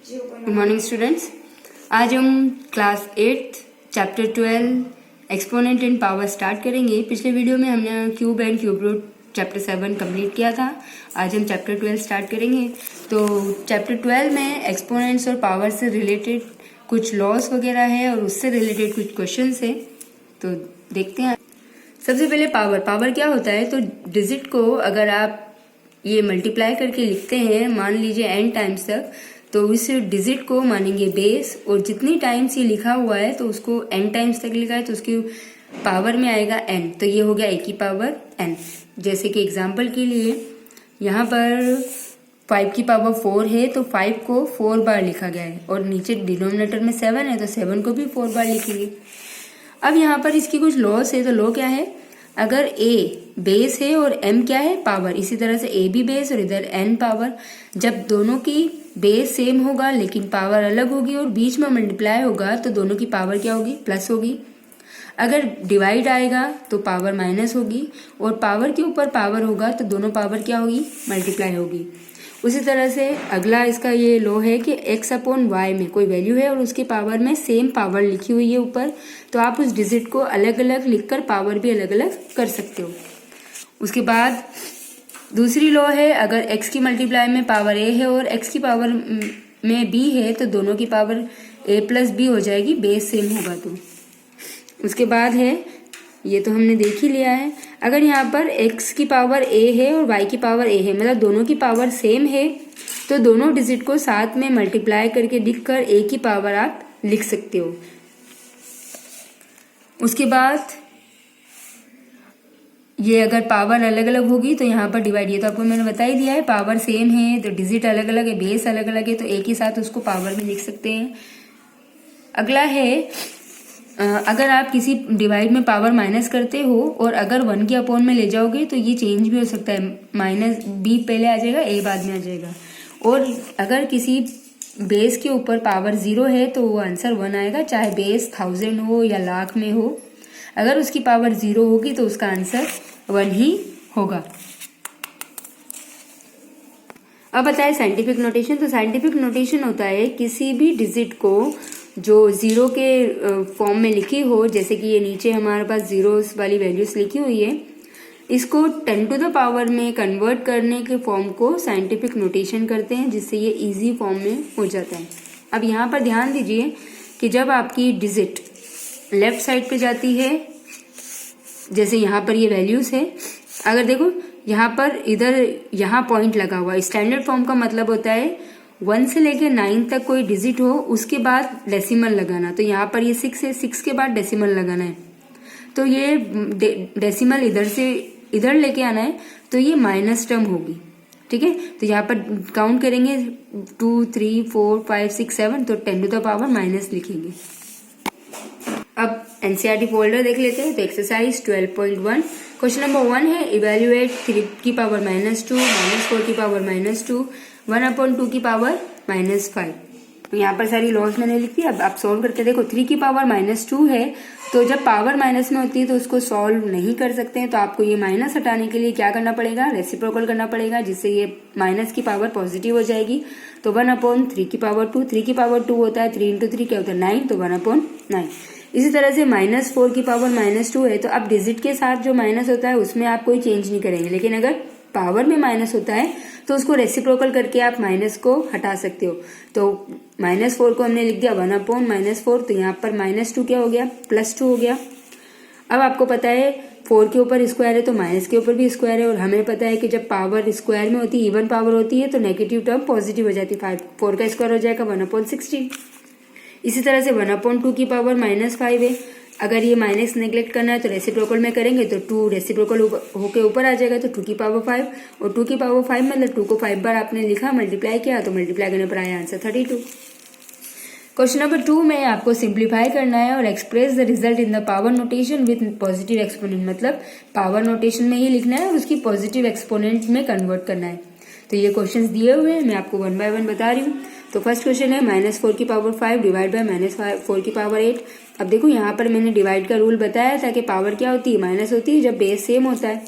Good morning students. आज हम class 8 chapter 12 exponent in power start करेंगे। पिछले वीडियो में हमने cube and cube root chapter 7 complete किया था। आज हम चैप्टर 12 स्टार्ट करेंगे। तो चैप्टर 12 में एक्सपोनेंट्स और पावर से रिलेटेड कुछ लॉस वगैरह है और उससे रिलेटेड कुछ क्वेश्चंस है। तो देखते हैं। सबसे पहले पावर क्या होता है। तो डिजिट को अगर आप ये मल्टीप्लाई करके लिखते हैं, मान लीजिए n टाइम्स तक, तो इस डिजिट को मानेंगे बेस, और जितनी टाइम्स ये लिखा हुआ है तो उसको n टाइम्स तक लिखा है तो उसकी पावर में आएगा n। तो ये हो गया a की पावर n। जैसे कि एग्जांपल के लिए यहाँ पर 5 की पावर 4 है तो 5 को 4 बार लिखा गया है, और नीचे डिनोमिनेटर में 7 है तो 7 को भी 4 बार लिखेंगे। अब यहाँ पर इसकी कुछ लॉस है। तो लॉ क्या है, अगर a बेस है और m क्या है, पावर, इसी तरह से a भी बेस और इधर n पावर, जब दोनों की बेस सेम होगा लेकिन पावर अलग होगी और बीच में मल्टीप्लाई होगा तो दोनों की पावर क्या होगी, प्लस होगी। अगर डिवाइड आएगा तो पावर माइनस होगी, और पावर के ऊपर पावर होगा तो दोनों पावर क्या होगी, मल्टीप्लाई होगी। उसी तरह से अगला इसका ये लॉ है कि x अपॉन वाई में कोई वैल्यू है और उसके पावर में सेम पावर लिखी हुई है ऊपर, तो आप उस डिजिट को अलग अलग लिखकर पावर भी अलग अलग कर सकते हो। उसके बाद दूसरी लॉ है, अगर x की मल्टीप्लाई में पावर a है और x की पावर में b है तो दोनों की पावर a प्लस b हो जाएगी, बेस सेम होगा तो। उसके बाद है, ये तो हमने देख ही लिया है, अगर यहाँ पर x की पावर a है और y की पावर a है, मतलब दोनों की पावर सेम है, तो दोनों डिजिट को साथ में मल्टीप्लाई करके लिखकर a की पावर आप लिख सकते हो। उसके बाद ये अगर पावर अलग अलग होगी तो यहाँ पर डिवाइड, ये तो आपको मैंने बता ही दिया है, पावर सेम है तो डिजिट अलग अलग है, बेस अलग अलग है, तो एक ही साथ उसको पावर में लिख सकते हैं। अगला है, अगर आप किसी डिवाइड में पावर माइनस करते हो और अगर 1 के अपॉन में ले जाओगे तो ये चेंज भी हो सकता है, माइनस b पहले आ जाएगा, a बाद में आ जाएगा। और अगर किसी बेस के ऊपर पावर 0 है तो वो आंसर 1 आएगा, चाहे बेस 1000 हो या लाख में हो। अगर उसकी पावर 0 होगी तो उसका आंसर 1 ही होगा। अब बताए साइंटिफिक नोटेशन। तो साइंटिफिक नोटेशन होता है किसी भी डिजिट को जो 0 के फॉर्म में लिखी हो, जैसे कि ये नीचे हमारे पास जीरोस वाली वैल्यूज लिखी हुई है, इसको 10 टू द पावर में कन्वर्ट करने के फॉर्म को साइंटिफिक नोटेशन कहते हैं, जिससे ये इजी फॉर्म में हो जाता है। अब यहाँ पर ध्यान दीजिए कि जब आपकी डिजिट लेफ्ट साइड पे जाती है, जैसे यहाँ पर ये वैल्यूज है, अगर देखो यहाँ पर इधर यहाँ पॉइंट लगा हुआ है, स्टैंडर्ड फॉर्म का मतलब होता है 1 से लेके 9 तक कोई डिजिट हो उसके बाद डेसिमल लगाना। तो यहाँ पर ये 6 है, 6 के बाद डेसिमल लगाना है, तो ये डेसिमल इधर से इधर लेके आना है, तो ये माइनस टर्म होगी। ठीक है, तो यहाँ पर काउंट करेंगे 2 3 4 5 6 7, तो 10 टू द पावर माइनस लिखेंगे। अब एनसीईआरटी फोल्डर देख लेते हैं। तो एक्सरसाइज 12.1 क्वेश्चन नंबर 1 है, इवेल्युएट 3 की पावर -2, -4 की पावर -2, 1/2 की पावर -5। तो यहाँ पर सारी लॉस मैंने लिख दी। अब आप सॉल्व करके देखो। 3 की पावर -2 है, तो जब पावर माइनस में होती है तो उसको सॉल्व नहीं कर सकते हैं, तो आपको ये माइनस हटाने के लिए क्या करना पड़ेगा, रेसिप्रोकल करना पड़ेगा, जिससे ये माइनस की पावर पॉजिटिव हो जाएगी। तो 1/3 की पावर 2, 3 की पावर 2 होता है, 3 × 3 क्या होता है 9, तो 1/9। इसी तरह से -4 की पावर -2 है, तो अब डिजिट के साथ जो माइनस होता है उसमें आप कोई चेंज नहीं करेंगे, लेकिन अगर पावर में माइनस होता है तो उसको रेसिप्रोकल करके आप माइनस को हटा सकते हो। तो -4 को हमने लिख दिया 1/-4, तो यहाँ पर -2 क्या हो गया, +2 हो गया। अब आपको पता है 4 के ऊपर स्क्वायर है तो माइनस के ऊपर भी स्क्वायर है, और हमें पता है कि जब पावर स्क्वायर में होती है, इवन पावर होती है, तो नेगेटिव टर्म पॉजिटिव हो जाती है। 4 का स्क्वायर हो जाएगा 1/16। इसी तरह से 1/2 की पावर -5 है, अगर ये माइनस नेग्लेक्ट करना है तो रेसिप्रोकल में करेंगे तो 2 रेसिप्रोकल होके ऊपर आ जाएगा, तो 2 की पावर 5, और 2 की पावर 5 मतलब 2 को 5 बार आपने लिखा, मल्टीप्लाई किया, तो मल्टीप्लाई करने पर आया आंसर 32। क्वेश्चन नंबर 2 में आपको सिंप्लीफाई करना है और express the result in the power notation with positive exponent, मतलब पावर नोटेशन में ही लिखना है और उसकी पॉजिटिव एक्सपोनेंट में कन्वर्ट करना है। तो ये क्वेश्चंस दिए हुए हैं, मैं आपको 1 बाय 1 बता रही हूँ। तो फर्स्ट क्वेश्चन है -4 की पावर 5 डिवाइड बाय -4 की पावर 8। अब देखो यहाँ पर मैंने डिवाइड का रूल बताया था कि पावर क्या होती है, माइनस होती है जब बेस सेम होता है।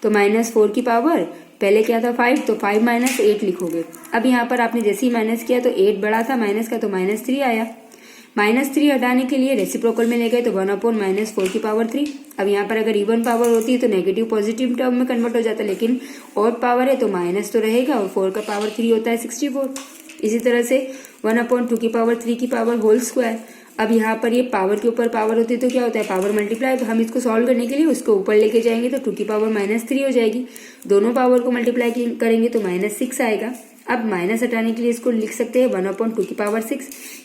तो -4 की पावर पहले क्या था 5, तो 5 माइनस 8 लिखोगे। अब यहाँ पर आपने जैसे ही माइनस किया तो 8 बड़ा था माइनस का, तो -3 आया। -3 हटाने के लिए रेसिप्रोकल में ले गए तो 1/-4⁻³ अब यहाँ पर अगर इवन पावर होती है तो नेगेटिव पॉजिटिव टर्म में कन्वर्ट हो जाता है, लेकिन ऑड पावर है तो माइनस तो रहेगा, और 4 का पावर 3 होता है 64। इसी तरह से 1/2⁻³ अब यहाँ पर ये पावर के ऊपर पावर होती है तो क्या होता है पावर मल्टीप्लाई, तो हम इसको सॉल्व करने के लिए उसको ऊपर लेके जाएंगे तो 2⁻³ हो जाएगी। दोनों पावर को मल्टीप्लाई करेंगे तो -6 आएगा। अब माइनस हटाने के लिए इसको लिख सकते हैं 1/2⁶।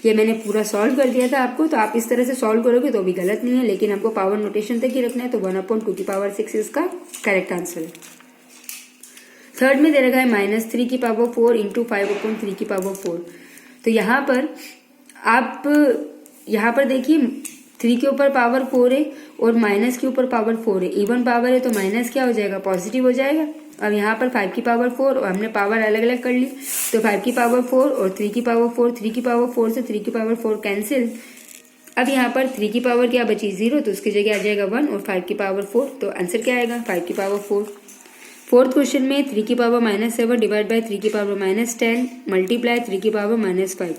ये मैंने पूरा सॉल्व कर दिया था आपको, तो आप इस तरह से सॉल्व करोगे तो भी गलत नहीं है, लेकिन हमको पावर नोटेशन तक ही रखना है, तो 1/2⁶ इसका करेक्ट आंसर है। थर्ड में दे रखा है -3⁴ इंटू 5/3⁴। तो यहाँ पर देखिए 3 के ऊपर पावर 4 है और माइनस के ऊपर पावर 4 है, इवन पावर है तो माइनस क्या हो जाएगा, पॉजिटिव हो जाएगा। अब यहाँ पर 5 की पावर 4 और हमने पावर अलग अलग कर ली, तो 5 की पावर 4 और 3 की पावर 4, 3 की पावर 4 से 3 की पावर 4 कैंसिल। अब यहाँ पर 3 की पावर क्या बची 0, तो उसकी जगह आ जाएगा 1 और 5 की पावर 4, तो आंसर क्या आएगा 5 की पावर 4। फोर्थ क्वेश्चन में 3 की पावर -7 डिवाइड बाय 3 की पावर -10 मल्टीप्लाई 3 की पावर -5।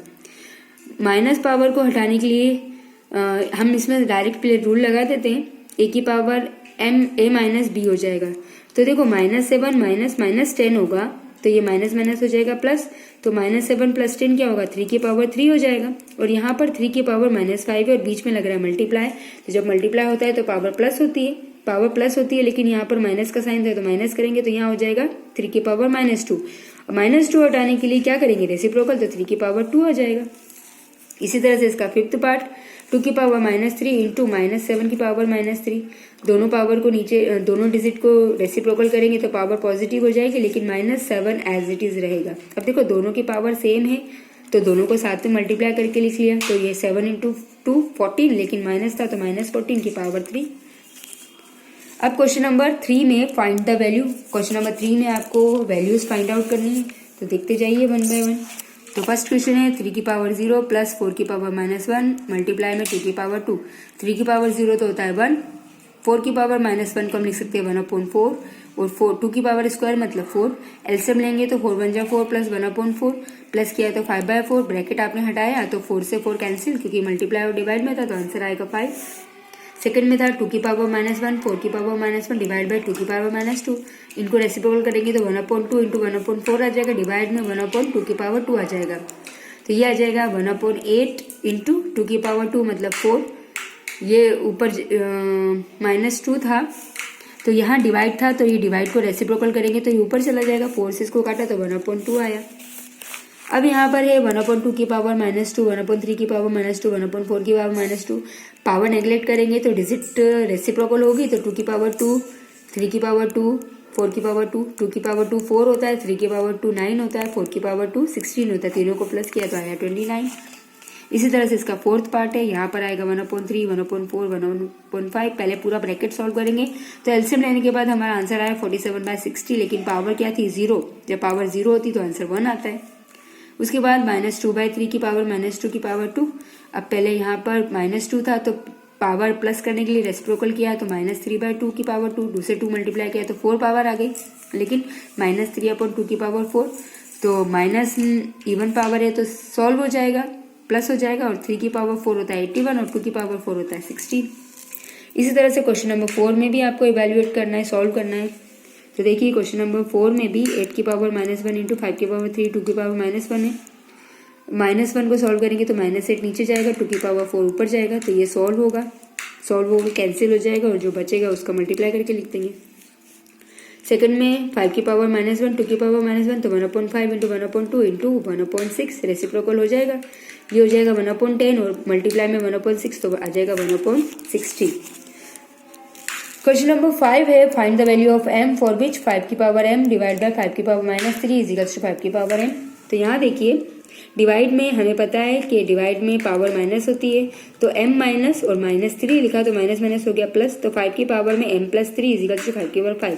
माइनस पावर को हटाने के लिए हम इसमें डायरेक्ट रूल लगा देते हैं, a की पावर a-b हो जाएगा। तो देखो -7 -10 होगा, तो ये माइनस माइनस हो जाएगा प्लस, तो -7 + 10 क्या होगा 3 की पावर 3 हो जाएगा। और यहाँ पर 3 की पावर -5 है और बीच में लग रहा है मल्टीप्लाई, तो जब मल्टीप्लाई होता है तो पावर प्लस होती है, लेकिन यहाँ पर माइनस का साइन है तो माइनस करेंगे तो यहाँ हो जाएगा 3 की पावर -2। -2 हटाने के लिए क्या करेंगे रेसिप्रोकल, तो 3 की पावर 2 आ जाएगा। इसी तरह से इसका फिफ्थ पार्ट 2 की पावर -3 इंटू -7 की पावर -3, दोनों पावर को नीचे दोनों डिजिट को रेसिप्रोकल करेंगे तो पावर पॉजिटिव हो जाएगी, लेकिन -7 एज इट इज रहेगा। अब देखो दोनों की पावर सेम है तो दोनों को साथ में मल्टीप्लाई करके लिख लिया, तो ये 7 × 2 14, लेकिन माइनस था तो -14 की पावर 3। अब क्वेश्चन नंबर 3 में find the value, question number 3 में आपको वैल्यूज फाइंड आउट करनी है, तो देखते जाइए 1 बाय 1। तो फर्स्ट क्वेश्चन है 3 की पावर 0 प्लस 4 की पावर -1 मल्टीप्लाई में 2 की पावर 2। 3 की पावर 0 तो होता है 1, 4 की पावर -1 को हम लिख सकते हैं 1/4, और 2 की पावर स्क्वायर मतलब 4, एलसीएम लेंगे तो 4 × 1 = 4 प्लस 1/4 प्लस किया तो 5/4, ब्रैकेट आपने हटाया तो 4 से 4 कैंसिल, क्योंकि मल्टीप्लाई और डिवाइड में था तो आंसर आएगा 5। सेकंड में था 2 की पावर -1 4 की पावर -1 डिवाइड बाय 2 की पावर -2, इनको रेसिप्रोकल करेंगे तो 1/2 इंटू 1/4 आ जाएगा, डिवाइड में 1/2 की पावर 2 आ जाएगा, तो ये आ जाएगा 1/8 इंटू 2 की पावर 2 मतलब 4। ये ऊपर -2 था तो यहाँ डिवाइड था, तो ये डिवाइड को रेसिप्रोकल करेंगे तो ये ऊपर चला जाएगा, 4 से इसको काटा तो 1/2 आया। अब यहाँ पर है 1/2 की पावर -2, 1/3 की पावर -2, 1/4 की पावर -2, पावर नेग्लेक्ट करेंगे तो डिजिट रेसिप्रोकल होगी, तो 2 की पावर 2, 3 की पावर 2, 4 की पावर 2, 2 की पावर 2 4 होता है, 3 की पावर 2 9 होता है, 4 की पावर 2 16 होता है, तीनों को प्लस किया तो आया 29। इसी तरह से इसका फोर्थ पार्ट है, यहाँ पर आएगा 1/3, 1/4, 1/5, पहले पूरा ब्रैकेट सॉल्व करेंगे तो एलसीएम लेने के बाद हमारा आंसर आया 47/60, लेकिन पावर क्या थी 0, जब पावर 0 होती तो आंसर 1 आता है। उसके बाद -2/3 की पावर -2 की पावर 2, अब पहले यहाँ पर -2 था तो पावर प्लस करने के लिए रेसिप्रोकल किया तो -3/2 की पावर 2 से 2 मल्टीप्लाई किया तो 4 पावर आ गई, लेकिन -3/2 की पावर 4, तो माइनस इवन पावर है तो सॉल्व हो जाएगा, प्लस हो जाएगा, और 3 की पावर 4 होता है 81 और 2 की पावर 4 होता है 16। इसी तरह से क्वेश्चन नंबर 4 में भी आपको इवेल्युएट करना है, सॉल्व करना है। तो देखिए क्वेश्चन नंबर 4 में भी 8 की पावर -1 इंटू 5 की पावर 3, 2 की पावर -1 है, -1 को सॉल्व करेंगे तो -8 नीचे जाएगा, 2 की पावर 4 ऊपर जाएगा, तो ये सॉल्व होगा कैंसिल हो जाएगा, और जो बचेगा उसका मल्टीप्लाई करके लिख देंगे। सेकंड में 5 की पावर -1, 2 की पावर -1, तो 1/5 इंटू 1/2 इंटू 1/6 रेसिप्रोकल हो जाएगा, ये हो जाएगा 1/10 और मल्टीप्लाई में 1/6 तो आ जाएगा 1/60। क्वेश्चन नंबर 5 है find the value of m for which 5 की पावर m डिवाइड बाय 5 की पावर -3 इज इक्वल्स टू 5 की पावर m। तो यहाँ देखिए डिवाइड में हमें पता है कि डिवाइड में पावर माइनस होती है, तो m माइनस और -3 लिखा तो माइनस माइनस हो गया प्लस, तो 5 की पावर में m + 3 इज इक्वल्स टू 5 की पावर 5।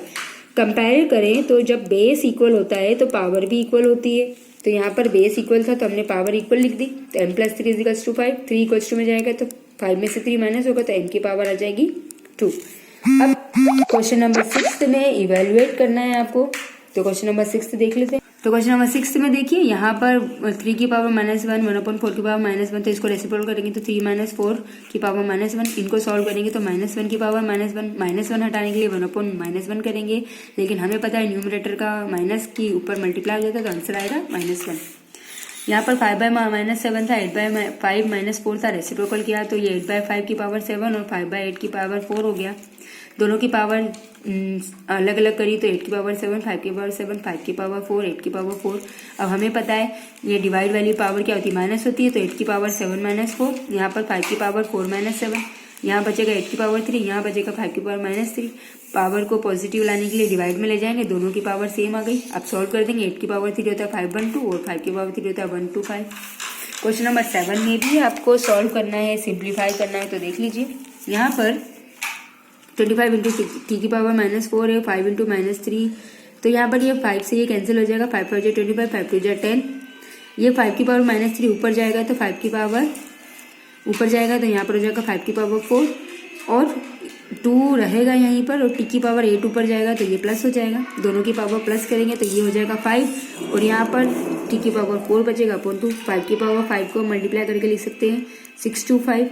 कंपेयर करें तो जब बेस इक्वल होता है तो पावर भी इक्वल होती है, तो यहाँ पर बेस इक्वल था तो हमने पावर इक्वल लिख दी, तो m + 3 is equals to 5, 3 equals to में जाएगा तो 5 में से 3 माइनस होगा तो m की पावर आ जाएगी 2। अब क्वेश्चन नंबर 6 में इवेल्युएट करना है आपको, तो तो क्वेश्चन नंबर 6 देख लेते हैं। तो क्वेश्चन नंबर 6 में देखिए यहाँ पर 3 की पावर -1, 1/4 की पावर -1, तो इसको रेसिप्रोकल करेंगे तो 3 - 4 की पावर -1, इनको सॉल्व करेंगे तो -1 की पावर -1 हटाने के लिए 1/-1 करेंगे, लेकिन हमें पता है न्यूमरेटर का माइनस की ऊपर मल्टीप्लाई हो जाता है तो आंसर आएगा -1। यहाँ पर 5/-7 था, 8/5 -4 था, रेसिप्रोकल किया तो ये 8/5 की पावर 7 और 5/8 की पावर 4 हो गया। दोनों की पावर अलग अलग करी तो 8 की पावर 7, 5 की पावर 7, 5 की पावर 4, 8 की पावर 4। अब हमें पता है ये डिवाइड वाली पावर क्या होती है, माइनस होती है, तो 8 की पावर 7 - 4, यहाँ पर 5 की पावर 4 - 7, यहाँ बचेगा 8 की पावर 3, यहाँ बचेगा 5 की पावर -3। पावर को पॉजिटिव लाने के लिए डिवाइड में ले जाएंगे, दोनों की पावर सेम आ गई। अब सॉल्व कर देंगे, 8 की पावर 3 होता है 5/2 और 5 की पावर 3 होता है 1/5। क्वेश्चन नंबर 7 में भी आपको सॉल्व करना है, सिंप्लीफाई करना है, तो देख लीजिए यहाँ पर 25 इंटू t की पावर -4 है, 5 इंटू -3, तो यहाँ पर ये 5 से ये कैंसिल हो जाएगा, 5 5 × 25, 5 2 × 10, ये 5 की पावर -3 ऊपर जाएगा तो 5 की पावर ऊपर जाएगा तो यहाँ पर हो जाएगा 5 की पावर 4 और 2 रहेगा यहीं पर, और t की पावर 8 ऊपर जाएगा तो ये प्लस हो जाएगा, दोनों की पावर प्लस करेंगे तो ये हो जाएगा 5 और यहाँ पर t की पावर 4 बचेगा अपॉन 2। 5 की पावर 5 को मल्टीप्लाई करके लिख सकते हैं 625।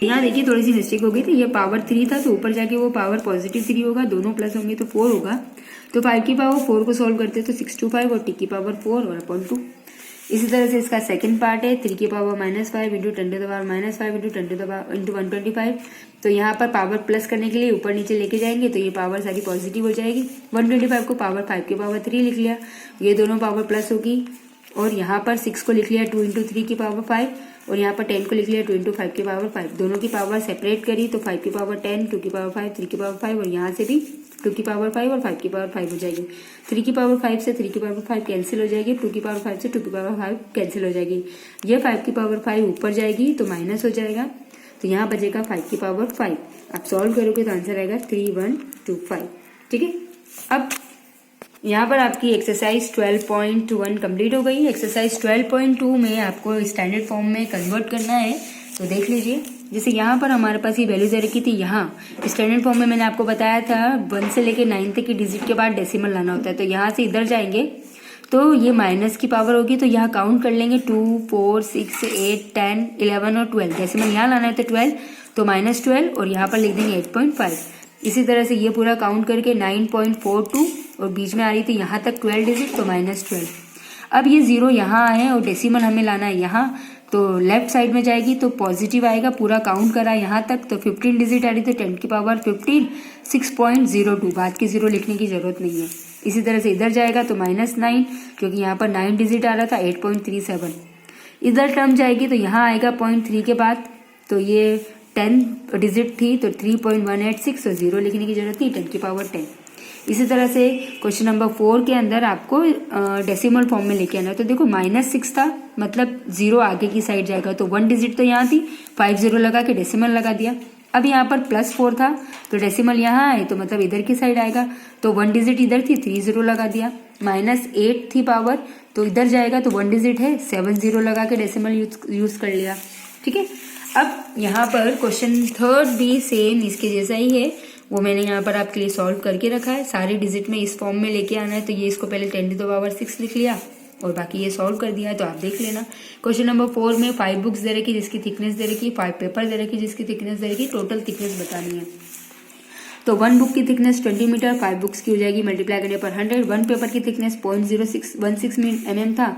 यहाँ देखिए थोड़ी सी मिस्टेक हो गई थी, ये पावर 3 था तो ऊपर जाके वो पावर पॉजिटिव 3 होगा, दोनों प्लस होंगे तो 4 होगा। तो 5 की पावर 4 को सॉल्व करते हैं तो 625 और t की पावर 4 और अपॉन 2। इसी तरह से इसका सेकंड पार्ट है 3 की power -5 into 10 to the power -5 into 125। तो यहाँ पर पावर प्लस करने के लिए ऊपर नीचे लेके जाएंगे तो ये पावर सारी पॉजिटिव हो जाएगी। 125 को पावर 5 की पावर 3 लिख लिया, ये दोनों पावर प्लस होगी, और यहाँ पर 6 को लिख लिया 2 इंटू 3 की पावर 5 और यहाँ पर 10 को लिख लिया 2 इंटू 5 की पावर 5। दोनों की पावर सेपरेट करी तो 5 की पावर 10, 2 की पावर 5, 3 की पावर 5 और यहाँ से भी 2 की पावर 5 और 5 की पावर 5 हो जाएगी। 3 की पावर 5 से 3 की पावर 5 कैंसिल हो जाएगी, 2 की पावर 5 से 2 की पावर 5 कैंसिल हो जाएगी। ये 5 की पावर 5 ऊपर जाएगी तो माइनस हो जाएगा, तो यहाँ बचेगा 5 की पावर 5। आप सॉल्व करोगे तो आंसर आएगा 3125। ठीक है, अब यहाँ पर आपकी एक्सरसाइज 12.1 कंप्लीट हो गई। एक्सरसाइज 12.2 में आपको स्टैंडर्ड फॉर्म में कन्वर्ट करना है, तो देख लीजिए। जैसे यहाँ पर हमारे पास ये वैल्यू दे रखी थी, यहाँ स्टैंडर्ड फॉर्म में मैंने आपको बताया था 1 से लेके 9 तक की डिजिट के बाद डेसिमल लाना होता है। तो यहाँ से इधर जाएंगे तो ये माइनस की पावर होगी, तो यहाँ काउंट कर लेंगे 2, 4, 6, 8, 10, 11 और 12। डेसिमल यहाँ लाना है तो 12, तो -12 और यहाँ पर लिख देंगे 8.5। इसी तरह से ये पूरा काउंट करके 9.42 और बीच में आ रही थी यहाँ तक 12 डिजिट तो -12। अब ये 0 यहाँ आए और डेसिमल हमें लाना है यहाँ, तो लेफ्ट साइड में जाएगी तो पॉजिटिव आएगा, पूरा काउंट करा यहाँ तक तो 15 डिजिट आ रही थी, 10 की पावर 15, 6.02, बाद की 0 लिखने की जरूरत नहीं है। इसी तरह से इधर जाएगा तो -9 क्योंकि यहाँ पर 9 डिजिट आ रहा था 8.37। इधर टर्म जाएगी तो यहाँ आएगा 0.3 के बाद, तो ये 10 डिजिट थी तो 3.186 तो 0 लिखने की जरूरत नहीं, 10 की पावर 10। इसी तरह से क्वेश्चन नंबर 4 के अंदर आपको डेसिमल फॉर्म में लेके आना है। तो देखो -6 था मतलब 0 आगे की साइड जाएगा, तो 1 डिजिट तो यहाँ थी, 5 0 लगा के डेसिमल लगा दिया। अब यहाँ पर +4 था तो डेसिमल यहाँ आए तो मतलब इधर की साइड आएगा, तो 1 डिजिट इधर थी 3 0 लगा दिया। -8 थी पावर तो इधर जाएगा तो 1 डिजिट है 7 0 लगा के डेसिमल यूज कर लिया। ठीक है, अब यहाँ पर क्वेश्चन 3 भी सेम इसके जैसा ही है, वो मैंने यहाँ पर आपके लिए सॉल्व करके रखा है। सारे डिजिट में इस फॉर्म में लेके आना है, तो ये इसको पहले 10 टू द पावर 6 लिख लिया और बाकी ये सॉल्व कर दिया है, तो आप देख लेना। क्वेश्चन नंबर 4 में 5 बुक्स दे रखी जिसकी थिकनेस दे रखी, 5 पेपर दे रखी जिसकी थिकनेस दे रखी, टोटल थिकनेस बतानी है। तो 1 बुक की थिकनेस 20 मीटर, 5 बुक्स की हो जाएगी मल्टीप्लाई करने पर 100। 1 पेपर की थिकनेस 0.0616 mm था,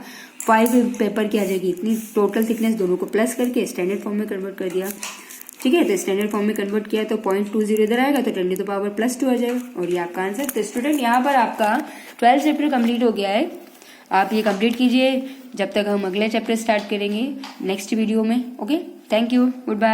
5 पेपर की आ जाएगी इतनी। टोटल थिकनेस दोनों को प्लस करके स्टैंडर्ड फॉर्म में कन्वर्ट कर दिया। ठीक है, तो स्टैंडर्ड फॉर्म में कन्वर्ट किया तो 0.20 इधर आएगा तो 10 टू द पावर +2 आ जाएगा और ये आपका आंसर। तो स्टूडेंट यहाँ पर आपका 12 चैप्टर कंप्लीट हो गया है। आप ये कंप्लीट कीजिए जब तक हम अगले चैप्टर स्टार्ट करेंगे नेक्स्ट वीडियो में। Okay, thank you, good bye.